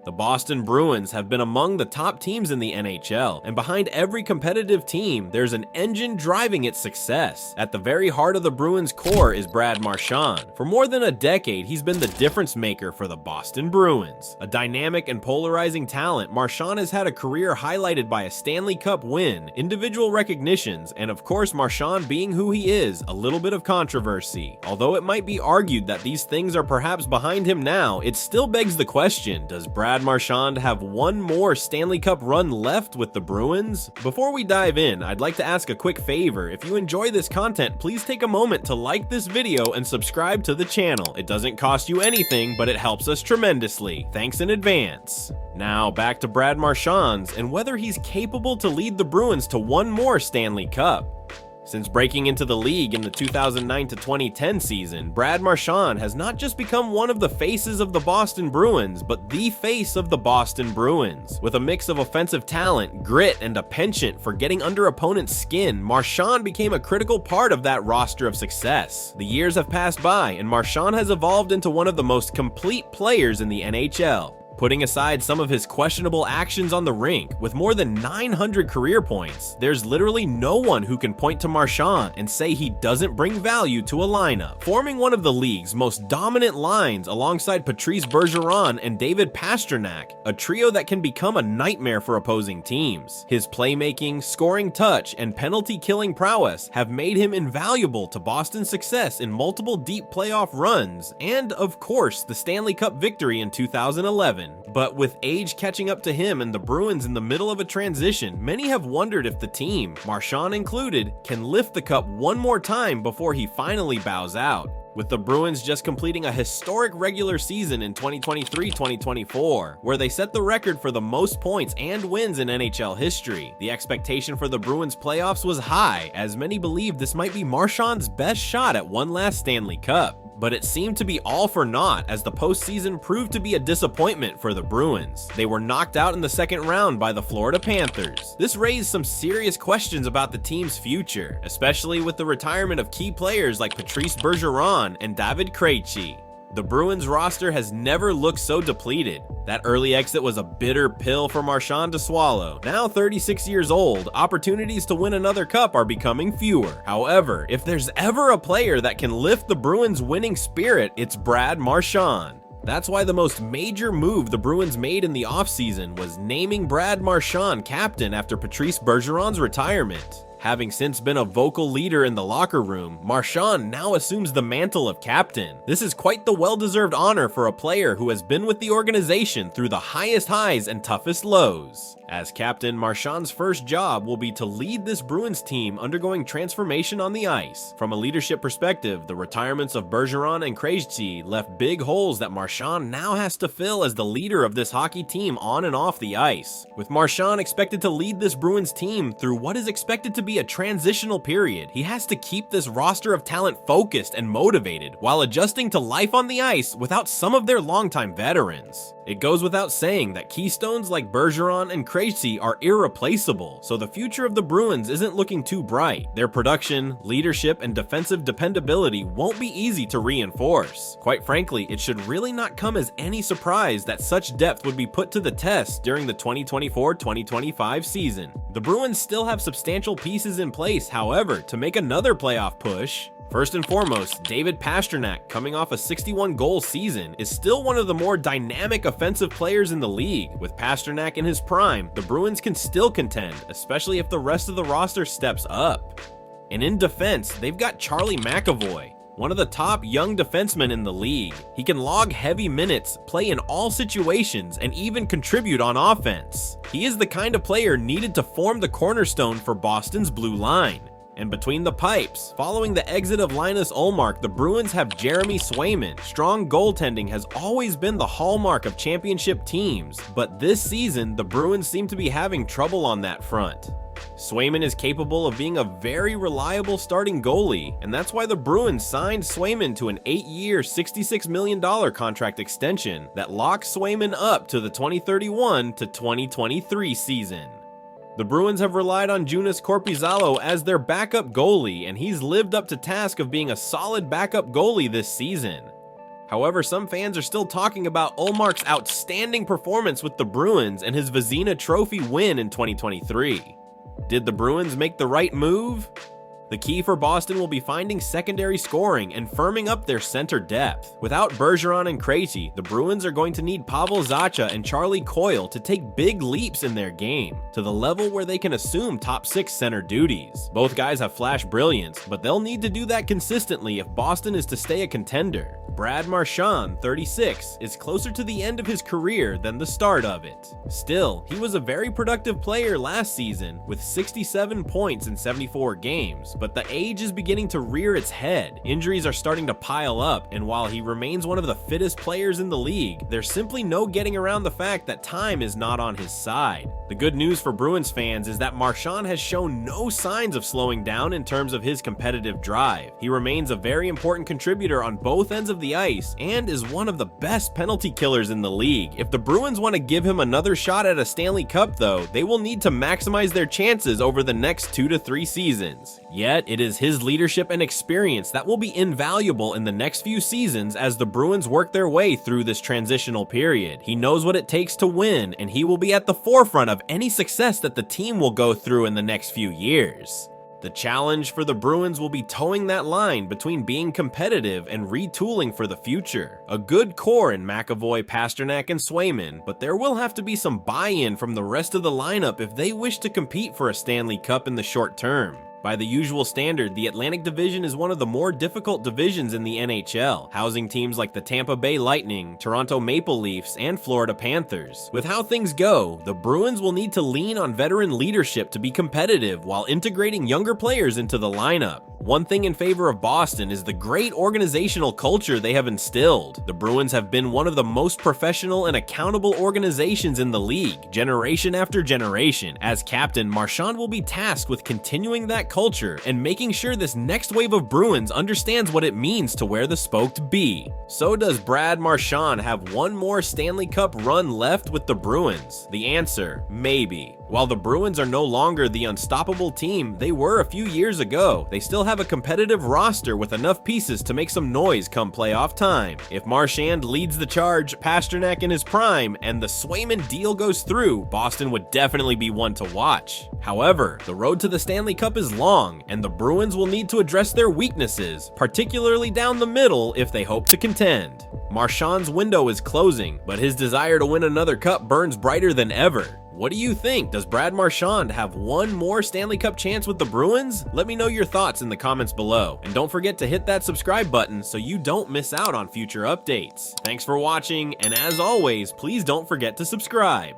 The Boston Bruins have been among the top teams in the NHL, and behind every competitive team, there's an engine driving its success. At the very heart of the Bruins' core is Brad Marchand. For more than a decade, he's been the difference maker for the Boston Bruins. A dynamic and polarizing talent, Marchand has had a career highlighted by a Stanley Cup win, individual recognitions, and of course Marchand being who he is, a little bit of controversy. Although it might be argued that these things are perhaps behind him now, it still begs the question, does Brad Marchand have one more Stanley Cup run left with the Bruins? Before we dive in, I'd like to ask a quick favor. If you enjoy this content, please take a moment to like this video and subscribe to the channel. It doesn't cost you anything, but it helps us tremendously. Thanks in advance. Now back to Brad Marchand and whether he's capable to lead the Bruins to one more Stanley Cup. Since breaking into the league in the 2009 to 2010 season, Brad Marchand has not just become one of the faces of the Boston Bruins, but the face of the Boston Bruins. With a mix of offensive talent, grit, and a penchant for getting under opponents' skin, Marchand became a critical part of that roster of success. The years have passed by, and Marchand has evolved into one of the most complete players in the NHL. Putting aside some of his questionable actions on the rink, with more than 900 career points, there's literally no one who can point to Marchand and say he doesn't bring value to a lineup. Forming one of the league's most dominant lines alongside Patrice Bergeron and David Pastrnak, a trio that can become a nightmare for opposing teams. His playmaking, scoring touch, and penalty-killing prowess have made him invaluable to Boston's success in multiple deep playoff runs, and of course, the Stanley Cup victory in 2011. But with age catching up to him and the Bruins in the middle of a transition, many have wondered if the team, Marchand included, can lift the cup one more time before he finally bows out. With the Bruins just completing a historic regular season in 2023-2024, where they set the record for the most points and wins in NHL history. The expectation for the Bruins playoffs was high, as many believed this might be Marchand's best shot at one last Stanley Cup. But it seemed to be all for naught as the postseason proved to be a disappointment for the Bruins. They were knocked out in the second round by the Florida Panthers. This raised some serious questions about the team's future, especially with the retirement of key players like Patrice Bergeron and David Krejci. The Bruins roster has never looked so depleted. That early exit was a bitter pill for Marchand to swallow. Now 36 years old, opportunities to win another cup are becoming fewer. However, if there's ever a player that can lift the Bruins' winning spirit, it's Brad Marchand. That's why the most major move the Bruins made in the offseason was naming Brad Marchand captain after Patrice Bergeron's retirement. Having since been a vocal leader in the locker room, Marchand now assumes the mantle of captain. This is quite the well-deserved honor for a player who has been with the organization through the highest highs and toughest lows. As captain, Marchand's first job will be to lead this Bruins team undergoing transformation on the ice. From a leadership perspective, the retirements of Bergeron and Krejci left big holes that Marchand now has to fill as the leader of this hockey team on and off the ice. With Marchand expected to lead this Bruins team through what is expected to be a transitional period, he has to keep this roster of talent focused and motivated while adjusting to life on the ice without some of their longtime veterans. It goes without saying that keystones like Bergeron and Krejci are irreplaceable, so the future of the Bruins isn't looking too bright. Their production, leadership, and defensive dependability won't be easy to reinforce. Quite frankly, it should really not come as any surprise that such depth would be put to the test during the 2024-2025 season. The Bruins still have substantial pieces in place, however, to make another playoff push. First and foremost, David Pastrnak, coming off a 61-goal season, is still one of the more dynamic offensive players in the league. With Pastrnak in his prime, the Bruins can still contend, especially if the rest of the roster steps up. And in defense, they've got Charlie McAvoy, one of the top young defensemen in the league. He can log heavy minutes, play in all situations, and even contribute on offense. He is the kind of player needed to form the cornerstone for Boston's blue line. And between the pipes, following the exit of Linus Ullmark, the Bruins have Jeremy Swayman. Strong goaltending has always been the hallmark of championship teams, but this season, the Bruins seem to be having trouble on that front. Swayman is capable of being a very reliable starting goalie, and that's why the Bruins signed Swayman to an 8-year, $66 million contract extension that locks Swayman up to the 2031 to 2023 season. The Bruins have relied on Joonas Korpisalo as their backup goalie, and he's lived up to task of being a solid backup goalie this season. However, some fans are still talking about Ullmark's outstanding performance with the Bruins and his Vezina Trophy win in 2023. Did the Bruins make the right move? The key for Boston will be finding secondary scoring and firming up their center depth. Without Bergeron and Krejci, the Bruins are going to need Pavel Zacha and Charlie Coyle to take big leaps in their game, to the level where they can assume top 6 center duties. Both guys have flash brilliance, but they'll need to do that consistently if Boston is to stay a contender. Brad Marchand, 36, is closer to the end of his career than the start of it. Still, he was a very productive player last season with 67 points in 74 games, but the age is beginning to rear its head. Injuries are starting to pile up, and while he remains one of the fittest players in the league, there's simply no getting around the fact that time is not on his side. The good news for Bruins fans is that Marchand has shown no signs of slowing down in terms of his competitive drive. He remains a very important contributor on both ends of the ice and is one of the best penalty killers in the league. If the Bruins want to give him another shot at a Stanley Cup though, they will need to maximize their chances over the next 2 to 3 seasons. Yet, it is his leadership and experience that will be invaluable in the next few seasons as the Bruins work their way through this transitional period. He knows what it takes to win, and he will be at the forefront of any success that the team will go through in the next few years. The challenge for the Bruins will be towing that line between being competitive and retooling for the future. A good core in McAvoy, Pastrnak, and Swayman, but there will have to be some buy-in from the rest of the lineup if they wish to compete for a Stanley Cup in the short term. By the usual standard, the Atlantic Division is one of the more difficult divisions in the NHL, housing teams like the Tampa Bay Lightning, Toronto Maple Leafs, and Florida Panthers. With how things go, the Bruins will need to lean on veteran leadership to be competitive while integrating younger players into the lineup. One thing in favor of Boston is the great organizational culture they have instilled. The Bruins have been one of the most professional and accountable organizations in the league, generation after generation. As captain, Marchand will be tasked with continuing that culture and making sure this next wave of Bruins understands what it means to wear the spoked B. So does Brad Marchand have one more Stanley Cup run left with the Bruins? The answer, maybe. While the Bruins are no longer the unstoppable team they were a few years ago, they still have a competitive roster with enough pieces to make some noise come playoff time. If Marchand leads the charge, Pastrnak in his prime, and the Swayman deal goes through, Boston would definitely be one to watch. However, the road to the Stanley Cup is long, and the Bruins will need to address their weaknesses, particularly down the middle if they hope to contend. Marchand's window is closing, but his desire to win another cup burns brighter than ever. What do you think? Does Brad Marchand have one more Stanley Cup chance with the Bruins? Let me know your thoughts in the comments below. And don't forget to hit that subscribe button so you don't miss out on future updates. Thanks for watching, and as always, please don't forget to subscribe.